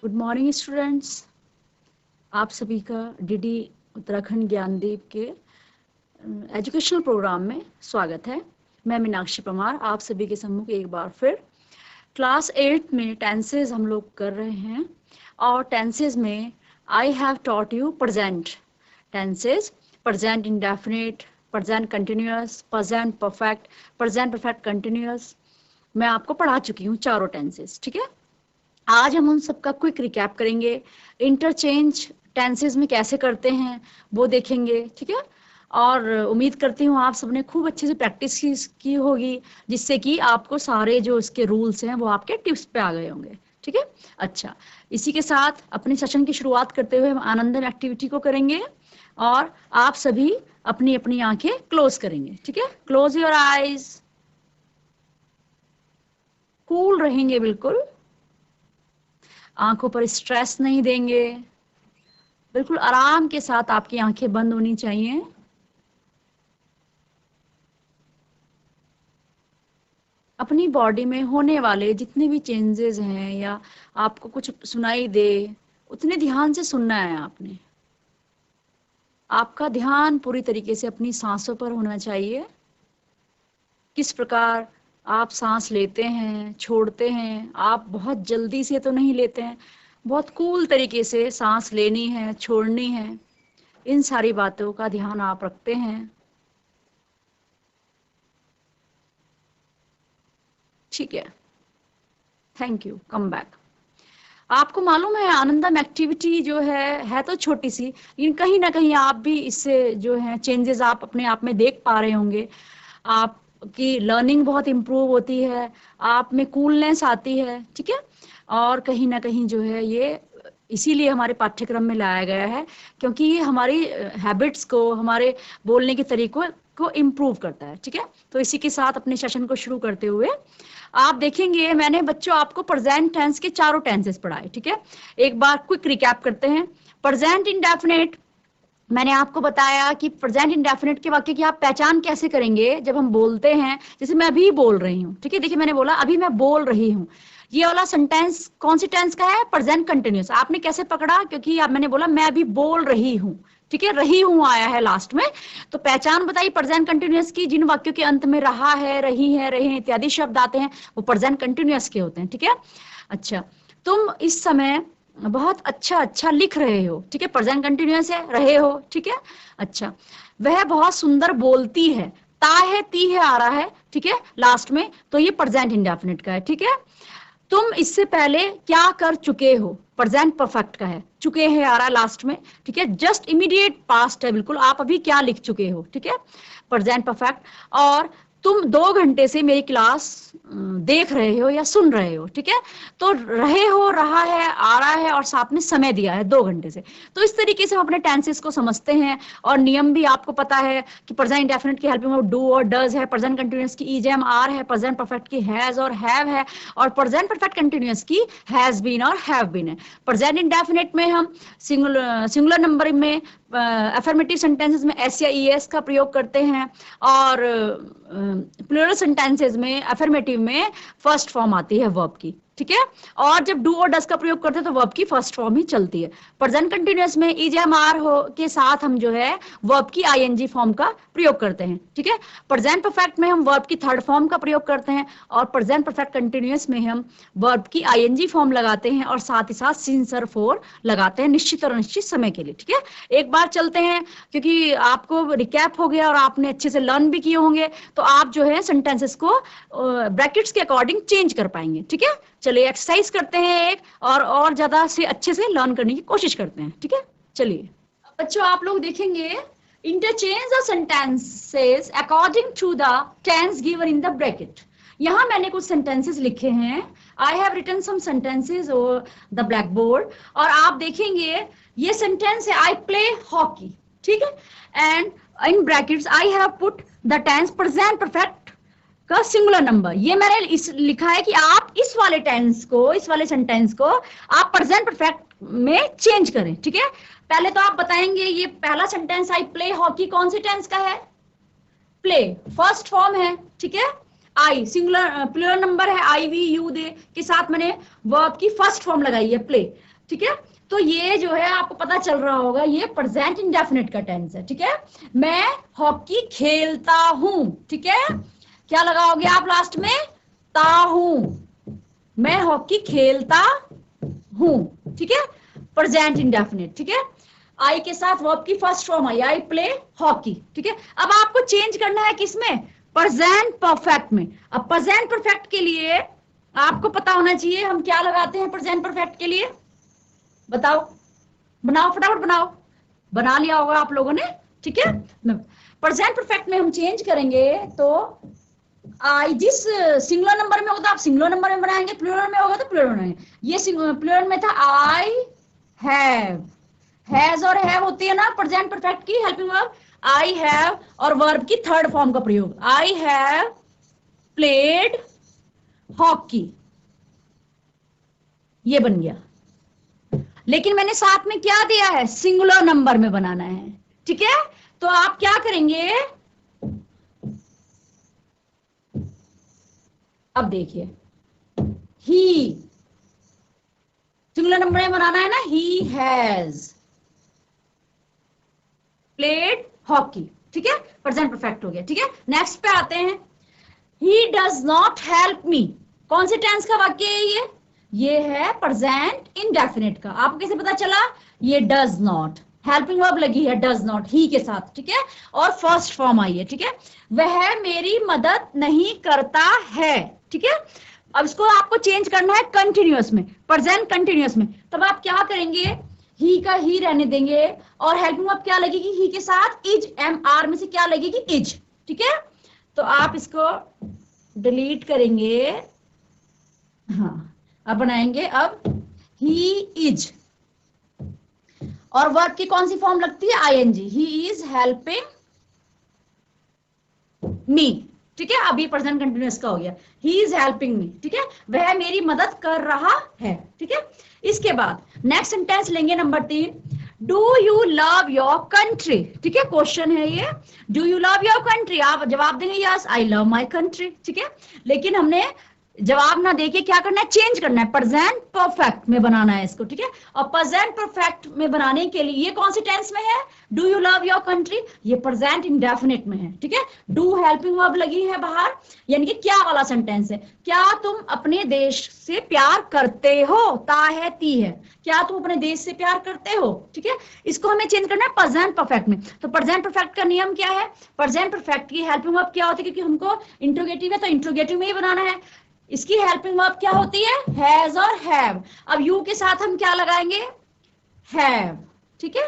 Good morning students. आप सभी का डीडी उत्तराखंड ज्ञानदीप के एजुकेशनल प्रोग्राम में स्वागत है। मैं मीनाक्षी परमार आप सभी के सम्मुख एक बार फिर क्लास 8 में टेंसेज हम लोग कर रहे हैं और टेंसेज में I have taught you present tenses, present indefinite, present continuous, present perfect continuous. मैं आपको पढ़ा चुकी हूँ चारों टेंसेज। ठीक है, आज हम उन सबका क्विक रिकैप करेंगे। इंटरचेंज टेंसेस में कैसे करते हैं वो देखेंगे। ठीक है, और उम्मीद करती हूँ आप सबने खूब अच्छे से प्रैक्टिस की होगी, जिससे कि आपको सारे जो इसके रूल्स हैं वो आपके टिप्स पे आ गए होंगे। ठीक है, अच्छा, इसी के साथ अपने सेशन की शुरुआत करते हुए हम आनंदन एक्टिविटी को करेंगे और आप सभी अपनी अपनी आंखें क्लोज करेंगे। ठीक है, क्लोज योर आईज, कूल रहेंगे, बिल्कुल आंखों पर स्ट्रेस नहीं देंगे, बिल्कुल आराम के साथ आपकी आंखें बंद होनी चाहिए। अपनी बॉडी में होने वाले जितने भी चेंजेस हैं या आपको कुछ सुनाई दे, उतने ध्यान से सुनना है आपने। आपका ध्यान पूरी तरीके से अपनी सांसों पर होना चाहिए। किस प्रकार आप सांस लेते हैं, छोड़ते हैं। आप बहुत जल्दी से तो नहीं लेते हैं, बहुत कूल तरीके से सांस लेनी है, छोड़नी है, इन सारी बातों का ध्यान आप रखते हैं। ठीक है, थैंक यू, कम बैक। आपको मालूम है आनंदम एक्टिविटी जो है तो छोटी सी, लेकिन कहीं ना कहीं आप भी इससे जो है चेंजेस आप अपने आप में देख पा रहे होंगे। आपकी लर्निंग बहुत इम्प्रूव होती है, आप में कूलनेस आती है। ठीक है, और कहीं ना कहीं जो है ये इसीलिए हमारे पाठ्यक्रम में लाया गया है, क्योंकि ये हमारी हैबिट्स को, हमारे बोलने के तरीकों को इम्प्रूव करता है। ठीक है, तो इसी के साथ अपने सेशन को शुरू करते हुए आप देखेंगे मैंने बच्चों आपको प्रेजेंट टेंस के चारों टेंसेस पढ़ाए। ठीक है, एक बार क्विक रिकैप करते हैं। प्रेजेंट इंडेफिनिट, मैंने आपको बताया कि प्रेजेंट इंडेफिनिट के वाक्य की आप पहचान कैसे करेंगे जब हम बोलते हैं। जैसे मैं अभी बोल रही हूँ, ठीक है, देखिए मैंने बोला अभी मैं बोल रही हूँ, ये वाला सेंटेंस कौन सी टेंस का है? Present continuous. आपने कैसे पकड़ा? क्योंकि अब मैंने बोला मैं अभी बोल रही हूँ। ठीक है, रही हूँ आया है लास्ट में, तो पहचान बताइए प्रेजेंट कंटिन्यूअस की। जिन वाक्यों के अंत में रहा है, रही है, रहे हैं इत्यादि शब्द आते हैं वो प्रेजेंट कंटिन्यूअस के होते हैं। ठीक है, अच्छा, तुम इस समय बहुत अच्छा लिख रहे हो। ठीक है, प्रेजेंट कंटिन्यूअस है, रहे हो। ठीक है, अच्छा, वह बहुत सुंदर बोलती है, ता है, ती है, आ रहा है। ठीक है, लास्ट में, तो ये प्रेजेंट इंडेफिनिट का है। ठीक है, तुम इससे पहले क्या कर चुके हो, प्रेजेंट परफेक्ट का है, चुके हैं आ रहा है लास्ट में। ठीक है, जस्ट इमीडिएट पास्ट है, बिल्कुल आप अभी क्या लिख चुके हो। ठीक है, प्रेजेंट परफेक्ट। और तुम 2 घंटे से मेरी क्लास देख रहे हो या सुन रहे हो। ठीक है, तो रहे हो, रहा है, आ रहा है और साथ में समय दिया है 2 घंटे से। तो इस तरीके से हम अपने टेंसेस को समझते हैं और नियम भी आपको पता है कि प्रेजेंट इंडेफिनिट की हेल्पिंग में डू और डज है, प्रेजेंट कंटिन्यूअस की इज एम आर है, प्रेजेंट परफेक्ट की हैज और हैव है, और प्रेजेंट परफेक्ट कंटिन्यूअस की हैज बीन और हैव बीन है। प्रेजेंट इंडेफिनिट में हम सिंगुलर नंबर में अफर्मेटिव सेंटेंसेस में एस या ईएस का प्रयोग करते हैं, और प्लूरल सेंटेंसेस में अफर्मेटिव में फर्स्ट फॉर्म आती है वर्ब की। ठीक है, और जब डू और डज का प्रयोग करते हैं तो वर्ब की फर्स्ट फॉर्म ही चलती है। प्रेजेंट कंटिन्यूअस में इज एम आर हो के साथ हम जो है वर्ब की आईएनजी फॉर्म का प्रयोग करते हैं। ठीक है, प्रेजेंट परफेक्ट में हम वर्ब की थर्ड फॉर्म का प्रयोग करते हैं, और प्रेजेंट परफेक्ट कंटिन्यूअस में हम वर्ब की आईएनजी फॉर्म लगाते हैं और साथ ही साथ सिंसर फोर लगाते हैं निश्चित और अनिश्चित समय के लिए। ठीक है, एक बार चलते हैं, क्योंकि आपको रिकैप हो गया और आपने अच्छे से लर्न भी किए होंगे, तो आप जो है सेंटेंसेस को ब्रैकेट्स के अकॉर्डिंग चेंज कर पाएंगे। ठीक है, चलिए एक्सरसाइज करते हैं एक, और ज्यादा से अच्छे से लर्न करने की कोशिश करते हैं। ठीक है, चलिए बच्चों आप लोग देखेंगे interchange the sentences according to the tense given in the bracket. यहां मैंने कुछ सेंटेंसेस लिखे हैं। I have written some sentences over the blackboard, और आप देखेंगे ये सेंटेंस है आई प्ले हॉकी। ठीक है, and in brackets I have put the tense present perfect का सिंगुलर नंबर। ये मैंने इस लिखा है कि आप इस वाले टेंस को, इस वाले सेंटेंस को आप प्रेजेंट परफेक्ट में चेंज करें। ठीक है, पहले तो आप बताएंगे ये पहला सेंटेंस आई प्ले हॉकी कौन सी टेंस का है? प्ले फर्स्ट फॉर्म है। ठीक है, आई सिंगुलर प्लूरल नंबर है, आई वी यू दे के साथ मैंने वर्ब की फर्स्ट फॉर्म लगाई है प्ले। ठीक है। तो ये जो है आपको पता चल रहा होगा, ये प्रेजेंट इंडेफिनिट का टेंस है। ठीक है, मैं हॉकी खेलता हूं। ठीक है, क्या लगाओगे आप लास्ट में? ता हूं। मैं हॉकी खेलता हूं। ठीक है, प्रेजेंट इंडेफिनिट। ठीक है, आई के साथ वर्ब की first form I, I play hockey. ठीक है, अब आपको चेंज करना है किसमें? प्रेजेंट परफेक्ट में। अब प्रेजेंट परफेक्ट के लिए आपको पता होना चाहिए हम क्या लगाते हैं प्रेजेंट परफेक्ट के लिए, बताओ, बनाओ फटाफट बनाओ, बना लिया होगा आप लोगों ने। ठीक है, प्रेजेंट परफेक्ट में हम चेंज करेंगे तो आई जिस सिंगुलर नंबर में होगा आप सिंगुलर नंबर में बनाएंगे, प्लूरल में होगा तो प्लूरल में। ये प्लूरल में था आई हैव, हैज और हैव होती है ना प्रेजेंट परफेक्ट की हेल्पिंग वर्ब, आई हैव और वर्ब की थर्ड फॉर्म का प्रयोग, आई हैव प्लेड हॉकी, ये बन गया। लेकिन मैंने साथ में क्या दिया है? सिंगुलर नंबर में बनाना है। ठीक है, तो आप क्या करेंगे? अब देखिए, ही सिंगुलर नंबर में बनाना है ना, ही हैज प्लेड हॉकी। ठीक है, प्रेजेंट परफेक्ट हो गया। ठीक है, नेक्स्ट पे आते हैं, he does not help me. कौन से टेंस का वाक्य है ये है प्रेजेंट इंडेफिनिट का। आपको कैसे पता चला? ये डज नॉट, हेल्पिंग वर्ब लगी है डज नॉट ही के साथ। ठीक है, और फर्स्ट फॉर्म आई है। ठीक है, वह मेरी मदद नहीं करता है। ठीक है, अब इसको आपको चेंज करना है कंटिन्यूअस में, प्रेजेंट कंटिन्यूअस में। तब आप क्या करेंगे? ही का ही रहने देंगे और हेल्पिंग वर्ब क्या लगेगी? ही के साथ इज, एम आर में से क्या लगेगी? इज। ठीक है, तो आप इसको डिलीट करेंगे। हाँ, अब बनाएंगे अब ही इज, और वर्ब की कौन सी फॉर्म लगती है? ING, he is helping me. ठीक है, अभी प्रेजेंट कंटिन्यूअस का हो गया, ही इज हेल्पिंग मी। ठीक है, वह मेरी मदद कर रहा है। ठीक है, इसके बाद नेक्स्ट सेंटेंस लेंगे number 3, do you love your country. ठीक है, क्वेश्चन है ये, do you love your country. आप जवाब देंगे yes I love my country. ठीक है, लेकिन हमने जवाब ना देके क्या करना है? चेंज करना है, प्रेजेंट परफेक्ट में बनाना है इसको। ठीक है, और प्रेजेंट परफेक्ट में बनाने के लिए ये कौन सी टेंस में है? Do you love your country, ये प्रेजेंट इंडेफिनिट में है। ठीक है, डू हेल्पिंग वर्ब लगी है बाहर, यानी कि क्या वाला सेंटेंस है, क्या तुम अपने देश से प्यार करते हो? ता है ती है, क्या तुम अपने देश से प्यार करते हो? ठीक है, इसको हमें चेंज करना है प्रेजेंट परफेक्ट में। तो प्रेजेंट परफेक्ट का नियम क्या है? प्रेजेंट परफेक्ट की हेल्पिंग वर्ब क्या होती है? क्योंकि हमको इंट्रोगेटिव है तो इंट्रोगेटिव में ही बनाना है। इसकी हेल्पिंग वर्ब क्या होती है? हैज और हैव। अब यू के साथ हम क्या लगाएंगे? हैव। ठीक है,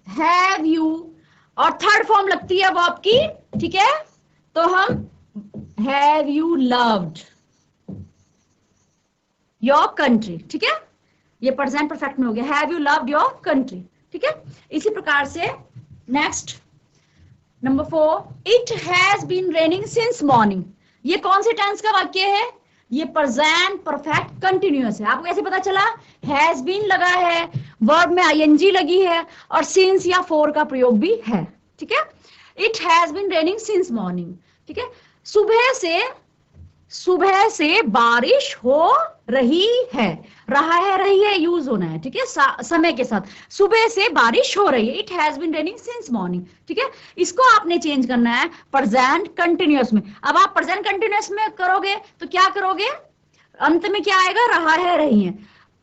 हैव यू, और थर्ड फॉर्म लगती है वर्ब की। ठीक है, तो हम have you loved your country. ठीक है, ये प्रेजेंट परफेक्ट में हो गया, have you loved your country. ठीक है, इसी प्रकार से next number 4, it has been raining since morning. ये कौन से टेंस का वाक्य है? ये प्रेजेंट परफेक्ट कंटिन्यूअस है। आपको कैसे पता चला? हैज बीन लगा है, वर्ब में आईएनजी लगी है और सिंस या फॉर का प्रयोग भी है। ठीक है, it has been raining since morning. ठीक है, सुबह से बारिश हो रही है, रहा है रही है यूज होना है। ठीक है, समय के साथ, सुबह से बारिश हो रही है, it has been raining since morning. ठीक है, इसको आपने चेंज करना है प्रेजेंट कंटिन्यूअस में। अब आप प्रेजेंट कंटिन्यूअस में करोगे तो क्या करोगे? अंत में क्या आएगा? रहा है रही है,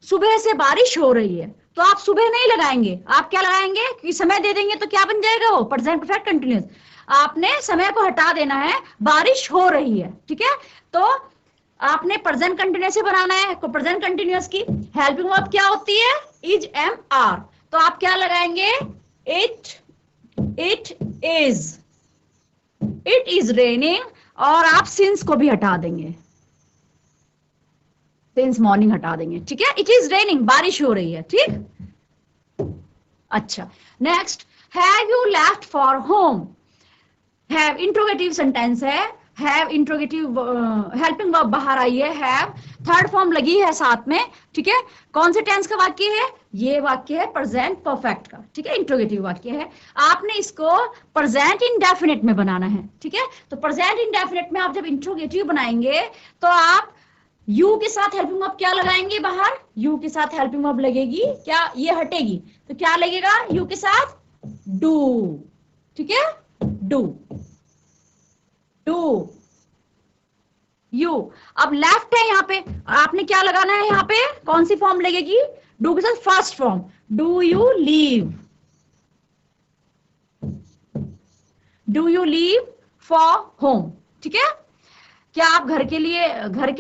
सुबह से बारिश हो रही है, तो आप सुबह नहीं लगाएंगे, आप क्या लगाएंगे? क्योंकि समय दे देंगे तो क्या बन जाएगा? वो प्रेजेंट परफेक्ट कंटिन्यूअस। आपने समय को हटा देना है, बारिश हो रही है। ठीक है, तो आपने प्रेजेंट कंटिन्यूअस से बनाना है। तो प्रेजेंट कंटिन्यूअस की हेल्पिंग वर्ब क्या होती है? Is, am, are. तो आप क्या लगाएंगे? इट इज रेनिंग, और आप सिंस को भी हटा देंगे, सिंस मॉर्निंग हटा देंगे। ठीक है, इट इज रेनिंग, बारिश हो रही है। ठीक, अच्छा, next, have you left for home. Have interrogative sentence है, हैव इंट्रोगेटिव हेल्पिंग वर्ब बाहर आई है, हैव थर्ड फॉर्म लगी है साथ में। ठीक है, कौन से टेंस का वाक्य है? ये वाक्य है प्रेजेंट परफेक्ट का। ठीक है, इंट्रोगेटिव वाक्य है, आपने इसको प्रेजेंट इंडेफिनिट में बनाना है। ठीक है, तो प्रेजेंट इंडेफिनिट में आप जब इंट्रोगेटिव बनाएंगे तो आप यू के साथ हेल्पिंग वर्ब क्या लगाएंगे बाहर, यू के साथ हेल्पिंग वर्ब लगेगी क्या, ये हटेगी तो क्या लगेगा यू के साथ, डू। ठीक है, डू, डू यू। अब लेफ्ट है यहाँ पे, आपने क्या लगाना है यहाँ पे, कौन सी फॉर्म लगेगी, डू के साथ first form, do you leave, do you leave for home. ठीक है, क्या आप घर के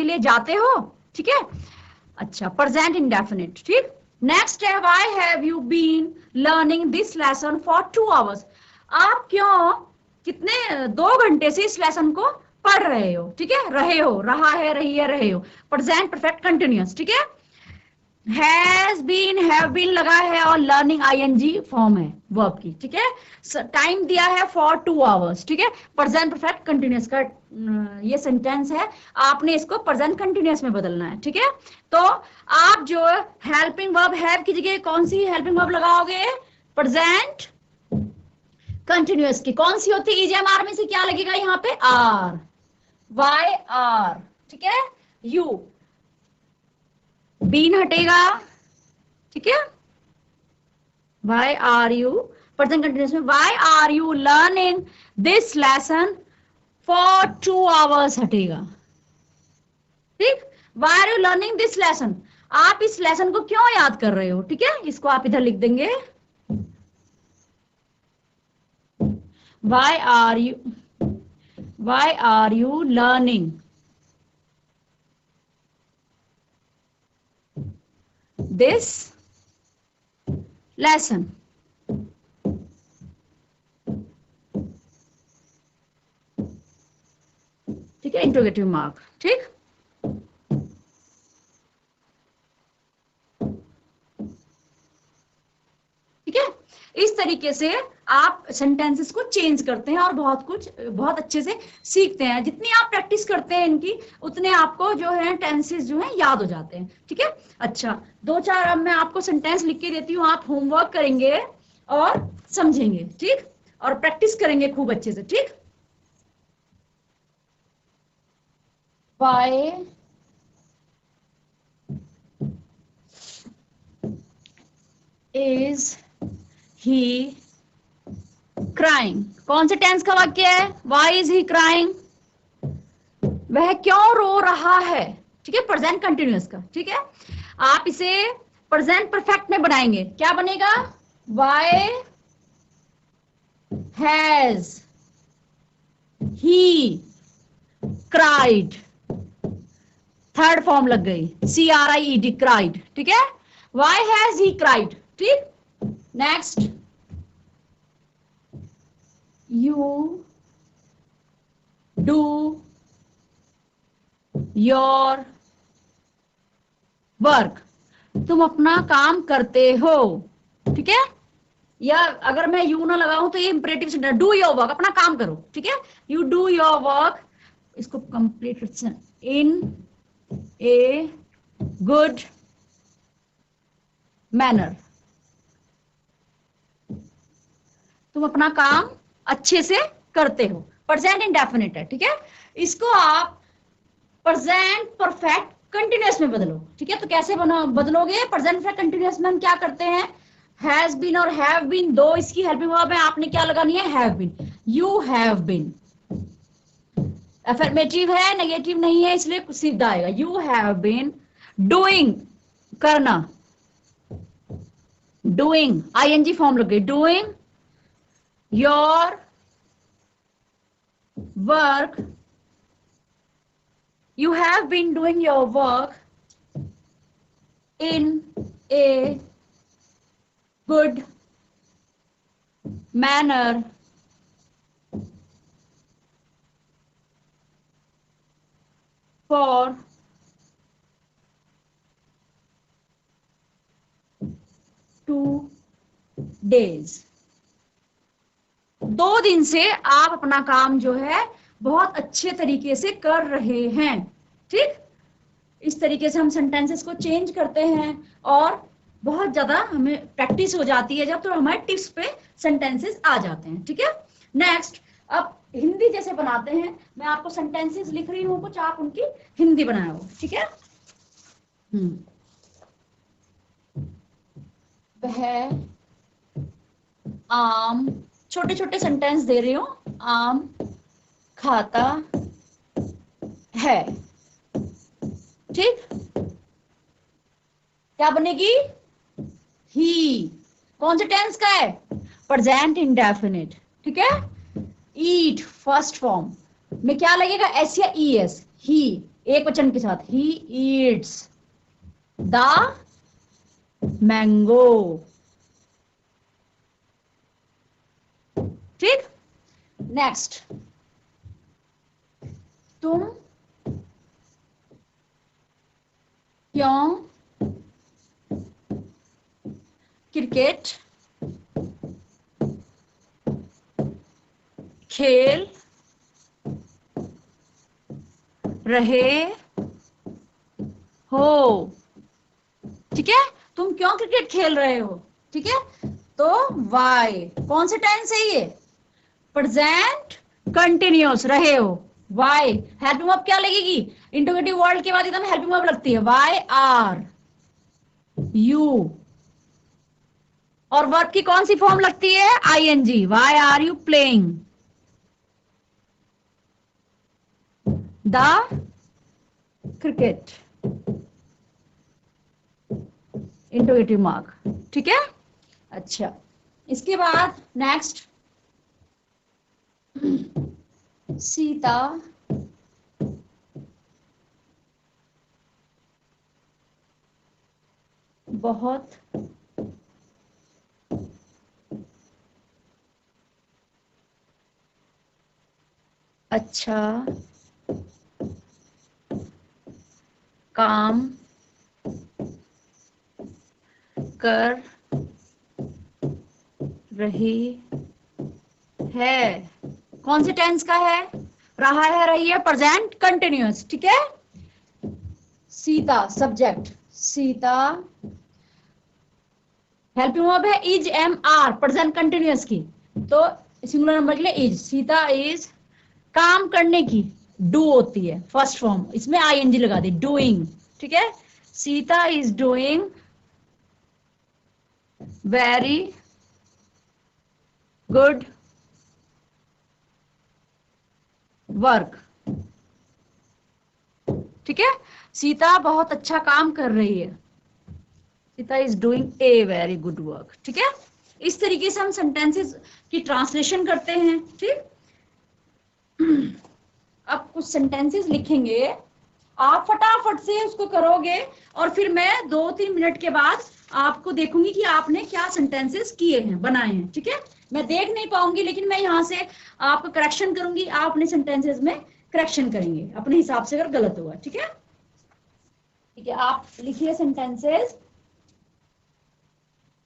लिए जाते हो। ठीक है, अच्छा, प्रेजेंट इंडेफिनिट। ठीक, नेक्स्ट है, why have you been learning this lesson for 2 hours. आप क्यों कितने 2 घंटे से इस लेसन को पढ़ रहे हो। ठीक है, रहे हो, रहा है, रही है, रहे हो, प्रेजेंट परफेक्ट कंटिन्यूअस। ठीक है, हैज बीन, हैव बीन लगा है और लर्निंग आईएनजी फॉर्म है वर्ब की। ठीक है, टाइम दिया है फॉर 2 आवर्स। ठीक है, प्रेजेंट परफेक्ट कंटिन्यूअस का ये सेंटेंस है, आपने इसको प्रेजेंट कंटिन्यूअस में बदलना है। ठीक है, तो आप जो हेल्पिंग वर्ब हैव की जगह कौन सी हेल्पिंग वर्ब लगाओगे, प्रेजेंट कंटिन्यूअस की। कौन सी होती है, ईजीएमआर में से क्या लगेगा यहाँ पे, आर, वाई आर। ठीक है, यू, बीन हटेगा। ठीक है, why are you, present continuous में why are you learning this lesson for 2 hours हटेगा। ठीक, why are you learning this lesson, आप इस लेसन को क्यों याद कर रहे हो। ठीक है, इसको आप इधर लिख देंगे, why are you learning this lesson. ठीक है, इंट्रोगेटिव मार्क। ठीक, ठीक है, इस तरीके से आप सेंटेंसेस को चेंज करते हैं और बहुत अच्छे से सीखते हैं। जितनी आप प्रैक्टिस करते हैं इनकी, उतने आपको जो है टेंसेस जो है याद हो जाते हैं। ठीक है, अच्छा, 2-4 अब मैं आपको सेंटेंस लिख के देती हूँ, आप होमवर्क करेंगे और समझेंगे। ठीक, और प्रैक्टिस करेंगे खूब अच्छे से। ठीक, Why is he crying? कौन से टेंस का वाक्य है, Why is he crying? वह क्यों रो रहा है। ठीक है, प्रेजेंट कंटिन्यूअस का। ठीक है, आप इसे प्रेजेंट परफेक्ट में बनाएंगे, क्या बनेगा, Why has he cried, third form लग गई, CRIED, cried। ठीक है, why has he cried। ठीक, next, you do your work, तुम अपना काम करते हो। ठीक है, या अगर मैं यू ना लगाऊं तो ये imperative sentence, do your work, अपना काम करो। ठीक है, यू डू योर वर्क, इसको complete in a good manner, तुम अपना काम अच्छे से करते हो, प्रेजेंट इंडेफिनिट है। ठीक है, इसको आप प्रेजेंट परफेक्ट कंटिन्यूअस में बदलो। ठीक है, तो कैसे बदलोगे, प्रेजेंट परफेक्ट कंटिन्यूअस में हम क्या करते हैं, हैज बीन और हैव बीन, दो इसकी हेल्पिंग वर्ब है, आपने क्या लगानी है, have been, you have been. Affirmative है, नेगेटिव नहीं है, इसलिए सीधा आएगा, यू हैव बीन डूइंग, करना, डूइंग, आईएनजी फॉर्म लग गई, doing your work, you have been doing your work in a good manner for 2 days। 2 दिन से आप अपना काम जो है बहुत अच्छे तरीके से कर रहे हैं। ठीक, इस तरीके से हम सेंटेंसेस को चेंज करते हैं और बहुत ज्यादा हमें प्रैक्टिस हो जाती है जब, तो हमारे टिप्स पे सेंटेंसेस आ जाते हैं। ठीक है, नेक्स्ट, अब हिंदी जैसे बनाते हैं, मैं आपको सेंटेंसेस लिख रही हूँ कुछ, आप उनकी हिंदी बनाए हो, ठीक है। वह आम, छोटे छोटे सेंटेंस दे रही हूँ, आम खाता है, ठीक। क्या बनेगी? ही। कौन से टेंस का है? प्रेजेंट इंडेफिनिट, ठीक है। ईट फर्स्ट फॉर्म में क्या लगेगा? एस या ई एस, ही, एक वचन के साथ, ही ईट्स द मैंगो, ठीक। नेक्स्ट, तुम क्यों क्रिकेट खेल रहे हो, ठीक है। तुम क्यों क्रिकेट खेल रहे हो, ठीक है। तो वाई, कौन से टेंस है ये? प्रेजेंट कंटिन्यूअस, रहे हो। वाई, हेल्पिंग वर्ब क्या लगेगी? इंटरोगेटिव वर्ड के बाद एकदम हेल्पिंग वर्ब लगती है, वाई आर यू। और वर्ब की कौन सी फॉर्म लगती है? ING, why are you playing the cricket, interrogative mark, ठीक है। अच्छा, इसके बाद नेक्स्ट, सीता बहुत अच्छा काम कर रही है। कौन से टेंस का है? रहा है, रही है, प्रेजेंट कंटिन्यूअस, ठीक है। Sita subject, Sita helping verb है is am are, present continuous की, तो सिंगुलर नंबर के लिए इज। सीता इज काम करने की, डू होती है फर्स्ट फॉर्म, इसमें आईएनजी लगा दी, डूइंग, ठीक है। Sita is doing very good work, ठीक है। सीता बहुत अच्छा काम कर रही है, Sita is doing a very good work, ठीक है। इस तरीके से हम सेंटेंसेस की ट्रांसलेशन करते हैं, ठीक। अब कुछ सेंटेंसेस लिखेंगे, आप फटाफट से उसको करोगे, और फिर मैं 2-3 मिनट के बाद आपको देखूंगी कि आपने क्या सेंटेंसेस किए हैं, बनाए हैं, ठीक है। मैं देख नहीं पाऊंगी, लेकिन मैं यहाँ से आपको करेक्शन करूंगी, आप अपने सेंटेंसेस में करेक्शन करेंगे अपने हिसाब से अगर गलत हुआ, ठीक है। ठीक है, आप लिखिए सेंटेंसेस।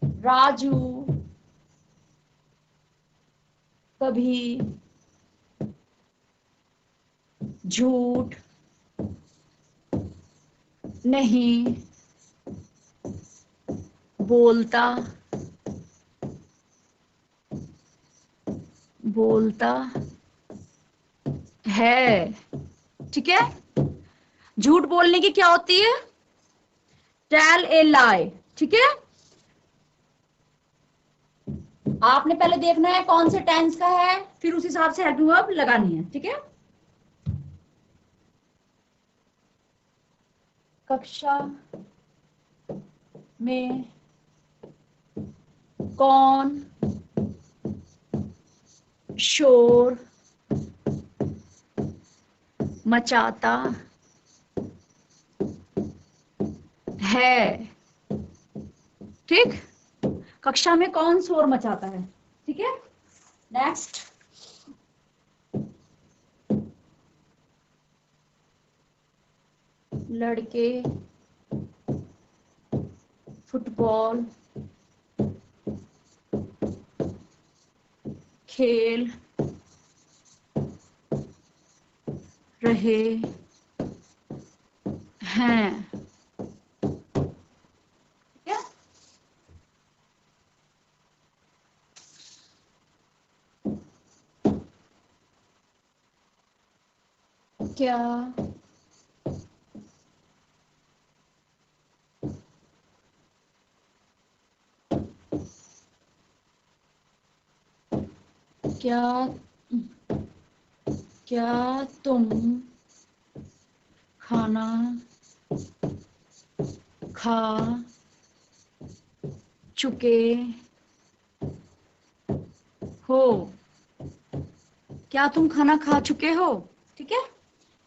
राजू कभी झूठ नहीं बोलता, बोलता है, ठीक है। झूठ बोलने की क्या होती है? टेल ए लाई, ठीक है। आपने पहले देखना है कौन से टेंस का है, फिर उस हिसाब से हेल्पिंग वर्ब लगानी है, ठीक है। कक्षा में कौन शोर मचाता है, ठीक। कक्षा में कौन शोर मचाता है, ठीक है। नेक्स्ट, लड़के फुटबॉल खेल रहे हैं, ठीक है। क्या क्या क्या तुम खाना खा चुके हो? क्या तुम खाना खा चुके हो? ठीक है,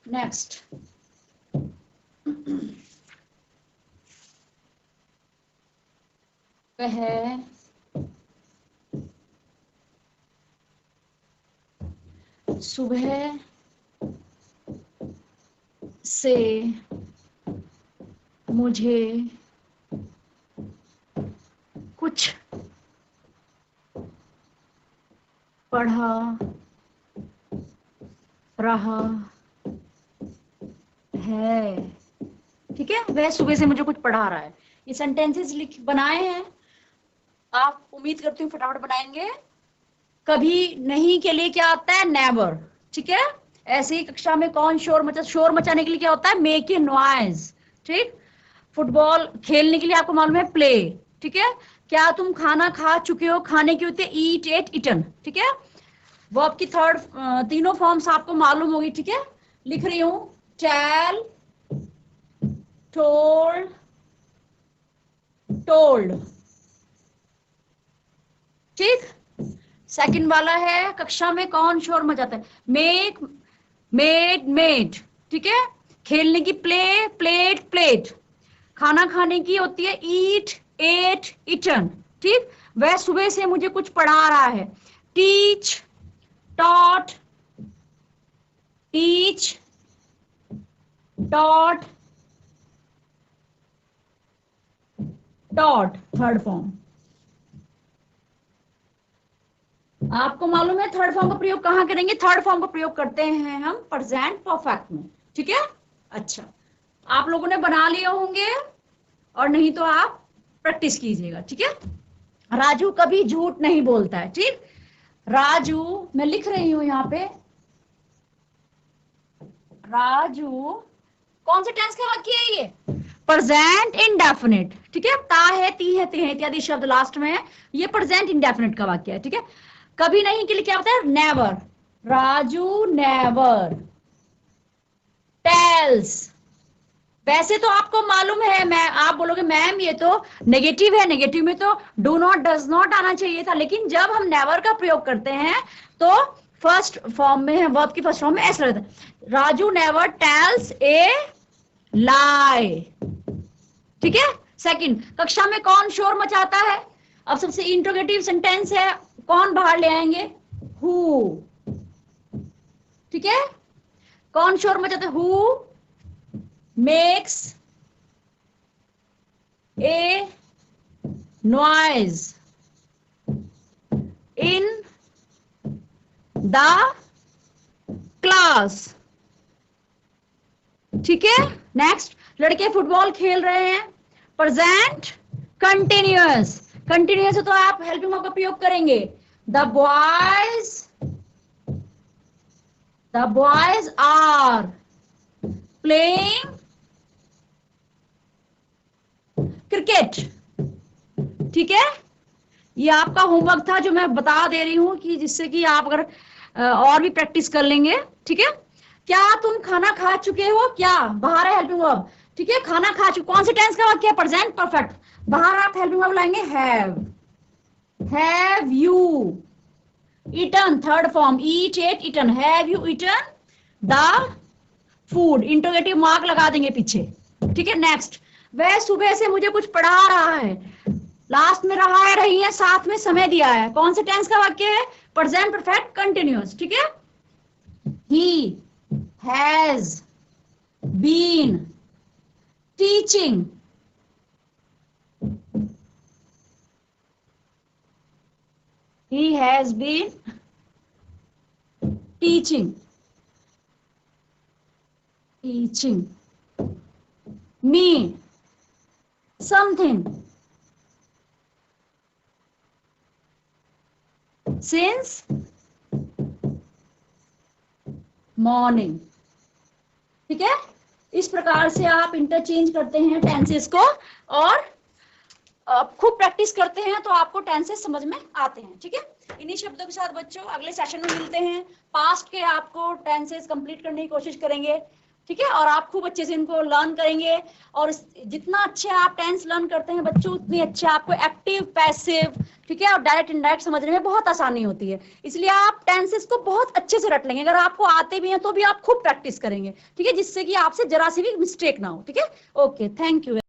नेक्स्ट। वह सुबह से मुझे कुछ पढ़ा रहा है। ठीक है, वह सुबह से मुझे कुछ पढ़ा रहा है। ये सेंटेंसेस लिख बनाए हैं, आप उम्मीद करती हूँ फटाफट बनाएंगे। कभी नहीं के लिए क्या आता है? नेवर। ठीक है, ऐसे ही कक्षा में कौन शोर मचाने के लिए क्या होता है? Make a noise. ठीक, फुटबॉल खेलने के लिए आपको मालूम है प्ले। ठीक है, क्या तुम खाना खा चुके हो? खाने की होती है ईट, एट, ईटन। ठीक है, वो आपकी थर्ड तीनों फॉर्म्स आपको मालूम होगी। ठीक है, लिख रही हूं, टेल, टोल्ड, टोल्ड। ठीक, सेकंड वाला है कक्षा में कौन शोर मचाता है? Make, made, made. ठीक है, खेलने की प्ले, प्लेट, प्लेट। खाना खाने की होती है ईट, एट, ईटन। ठीक, वह सुबह से मुझे कुछ पढ़ा रहा है। Teach, taught, teach, taught, taught, third form. आपको मालूम है थर्ड फॉर्म का प्रयोग कहां करेंगे? थर्ड फॉर्म का प्रयोग करते हैं हम प्रेजेंट परफेक्ट में। ठीक है, अच्छा, आप लोगों ने बना लिए होंगे, और नहीं तो आप प्रैक्टिस कीजिएगा। ठीक है, राजू कभी झूठ नहीं बोलता है। ठीक, राजू, मैं लिख रही हूं यहाँ पे, राजू कौन से टेंस का वाक्य है ये? Present indefinite. ठीक है, ता है, ती है, ते है इत्यादि शब्द लास्ट में है, ये प्रेजेंट इंडेफिनिट का वाक्य है। ठीक है, कभी नहीं के लिए क्या होता है? नेवर। Raju never tells. वैसे तो आपको मालूम है, मैं आप बोलोगे मैम ये तो नेगेटिव है, नेगेटिव में तो डू नॉट, डज नॉट आना चाहिए था, लेकिन जब हम नेवर का प्रयोग करते हैं तो फर्स्ट फॉर्म में है, वर्ब की फर्स्ट फॉर्म में ऐसा रहता है, राजू नेवर टेल्स ए लाई। ठीक है, सेकंड, कक्षा में कौन शोर मचाता है? अब सबसे इंट्रोगेटिव सेंटेंस है, कौन बाहर ले आएंगे? हु। ठीक है, कौन शोर मचाता है? Who makes a noise in the class. ठीक है, नेक्स्ट, लड़के फुटबॉल खेल रहे हैं। Present continuous. कंटिन्यूअस है तो आप हेल्पिंग वर्ब का प्रयोग करेंगे। The boys are playing cricket. ठीक है, ये आपका होमवर्क था जो मैं बता दे रही हूं कि जिससे कि आप अगर और भी प्रैक्टिस कर लेंगे। ठीक है, क्या तुम खाना खा चुके हो? क्या बाहर है हेल्पिंग वर्ब। ठीक है, खाना खा चुके, कौन से टेंस का वाक्य है? Present perfect. बाहर आप हेल्पिंग वर्ब लाएंगे have you eaten, third form, eat, ate, eaten. Have you eaten the food, interrogative mark लगा देंगे पीछे। ठीक है, नेक्स्ट, वह सुबह से मुझे कुछ पढ़ा रहा है। लास्ट में रहा है, रही है, साथ में समय दिया है, कौन से टेंस का वाक्य है? Present perfect continuous. ठीक है, he has been teaching he has been teaching me something since morning. ठीक है, इस प्रकार से आप इंटरचेंज करते हैं टेंसेस को, और खूब प्रैक्टिस करते हैं तो आपको टेंसेस समझ में आते हैं। ठीक है, इन्हीं शब्दों के साथ बच्चों अगले सेशन में मिलते हैं। पास्ट के आपको टेंसेस कंप्लीट करने की कोशिश करेंगे। ठीक है, और आप खूब अच्छे से इनको लर्न करेंगे, और जितना अच्छे आप टेंस लर्न करते हैं बच्चों, उतनी अच्छे आपको एक्टिव, पैसिव, ठीक है, और डायरेक्ट इनडायरेक्ट समझने में बहुत आसानी होती है। इसलिए आप टेंसेस को बहुत अच्छे से रट लेंगे। अगर आपको आते भी हैं तो भी आप खूब प्रैक्टिस करेंगे, ठीक है, जिससे कि आपसे जरा सी भी मिस्टेक ना हो। ठीक है, ओके, थैंक यू।